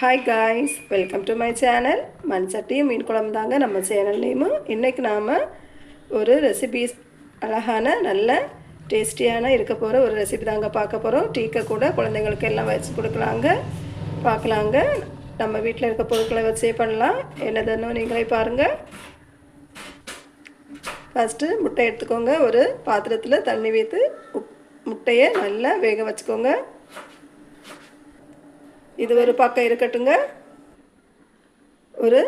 Hi guys, welcome to my channel. மண் சட்டியும் மீன் குழம்பு தாங்க நம்ம சேனல் நேமு. இன்றைக்கி நாம் ஒரு ரெசிபீஸ் அழகான நல்ல டேஸ்டியான இருக்க போகிற ஒரு ரெசிபி தாங்க பார்க்க போகிறோம். டீக்கை கூட குழந்தைங்களுக்கு எல்லாம் வச்சு கொடுக்கலாங்க. பார்க்கலாங்க. நம்ம வீட்டில் இருக்க பொருட்களை வச்சே பண்ணலாம். என்னதுன்னு நீங்களே பாருங்கள். ஃபஸ்ட்டு முட்டை எடுத்துக்கோங்க. ஒரு பாத்திரத்தில் தண்ணி வைத்து முட்டையை நல்லா வேக வச்சுக்கோங்க. இது ஒரு பக்கம் இருக்கட்டுங்க. ஒரு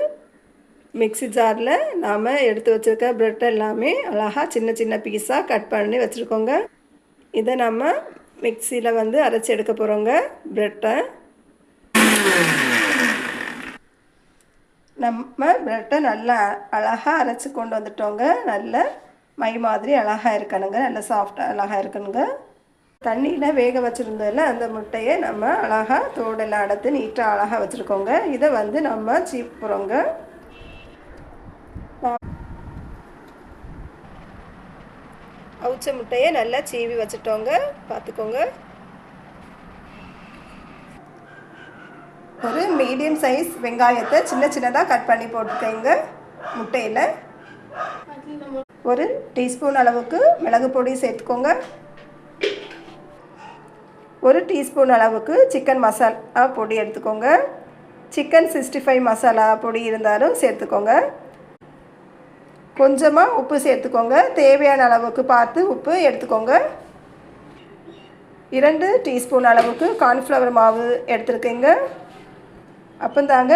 மிக்ஸி ஜாரில் நாம் எடுத்து வச்சுருக்க ப்ரெட் எல்லாமே அழகாக சின்ன சின்ன பீஸாக கட் பண்ணி வச்சுருக்கோங்க. இதை நம்ம மிக்சியில் அரைச்சி எடுக்க போகிறோங்க. ப்ரெட்டை நல்லா அழகாக அரைச்சி கொண்டு வந்துட்டோங்க. நல்ல மை மாதிரி அழகாக இருக்கணுங்க. நல்ல சாஃப்டாக அழகாக இருக்கணுங்க. தண்ணியில் வேக வச்சுருந்ததில் அந்த முட்டையை நம்ம அழகாக தோடெல்லாம் அடைத்து நீட்டாக அழகாக வச்சுருக்கோங்க. இதை நம்ம சீப்புறோங்க. அவிச்ச முட்டையை நல்லா சீவி வச்சுட்டோங்க. பார்த்துக்கோங்க. ஒரு மீடியம் சைஸ் வெங்காயத்தை சின்ன சின்னதாக கட் பண்ணி போட்டுக்கோங்க. முட்டையில் ஒரு டீஸ்பூன் அளவுக்கு மிளகு பொடி சேர்த்துக்கோங்க. ஒரு டீஸ்பூன் அளவுக்கு சிக்கன் மசாலா பொடி எடுத்துக்கோங்க. சிக்கன் 65 மசாலா பொடி இருந்தாலும் சேர்த்துக்கோங்க. கொஞ்சமாக உப்பு சேர்த்துக்கோங்க. தேவையான அளவுக்கு பார்த்து உப்பு எடுத்துக்கோங்க. 2 டீஸ்பூன் அளவுக்கு கார்ன்ஃப்ளவர் மாவு எடுத்துருக்கேங்க. அப்போந்தாங்க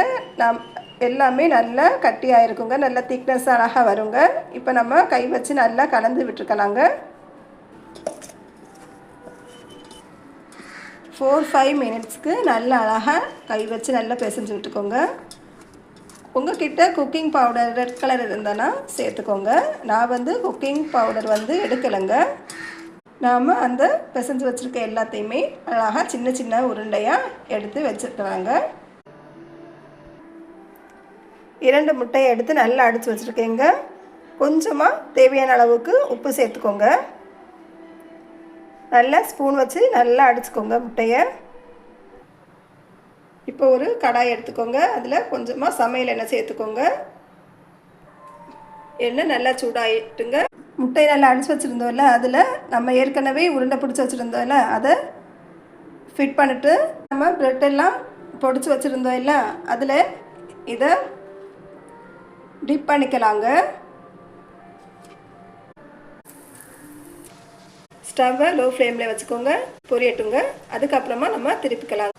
எல்லாமே நல்லா கட்டியாக இருக்குங்க. நல்லா திக்னஸ் அழகாக வருங்க. இப்போ நம்ம கை வச்சு நல்லா கலந்து விட்டுருக்கலாங்க. 4-5 மினிட்ஸ்க்கு நல்லா அழகாக கை வச்சு நல்லா பிசைஞ்சு விட்டுக்கோங்க. உங்கள்கிட்ட குக்கிங் பவுடர் ரெட் கலர் இருந்தனா சேர்த்துக்கோங்க. நான் குக்கிங் பவுடர் எடுக்கலைங்க. நாம் அந்த பிசைஞ்சு வச்சுருக்க எல்லாத்தையுமே அழகாக சின்ன சின்ன உருண்டையாக எடுத்து வச்சுருக்குறாங்க. 2 முட்டையை எடுத்து நல்லா அடித்து வச்சுருக்கேங்க. கொஞ்சமாக தேவையான அளவுக்கு உப்பு சேர்த்துக்கோங்க. நல்லா ஸ்பூன் வச்சு நல்லா அடிச்சுக்கோங்க முட்டையை. இப்போ ஒரு கடாய் எடுத்துக்கோங்க. அதில் கொஞ்சமாக சமையல் எண்ணெய் சேர்த்துக்கோங்க. எண்ணெய் நல்லா சூடாகிட்டுங்க. முட்டையை நல்லா அடித்து வச்சுருந்தோம்ல, அதில் நம்ம ஏற்கனவே உருண்டை பிடிச்சி வச்சுருந்தோம்ல, அதை ஃபிட் பண்ணிவிட்டு நம்ம ப்ரெட்டெல்லாம் பொடிச்சு வச்சுருந்தோம் இல்லை, அதில் இதை டிப் பண்ணிக்கலாங்க. ஸ்டவ்வை லோ ஃப்ளேமில் வச்சுக்கோங்க. பொரியட்டுங்க. அதுக்கப்புறமா நம்ம திருப்பிக்கலாம்.